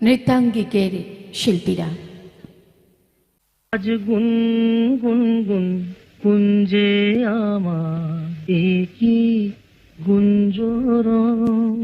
নৃত্যাঙ্গিকের শিল্পীরা। আজ গুন গুন গুন কুঞ্জে আমার একই গুঞ্জরণ।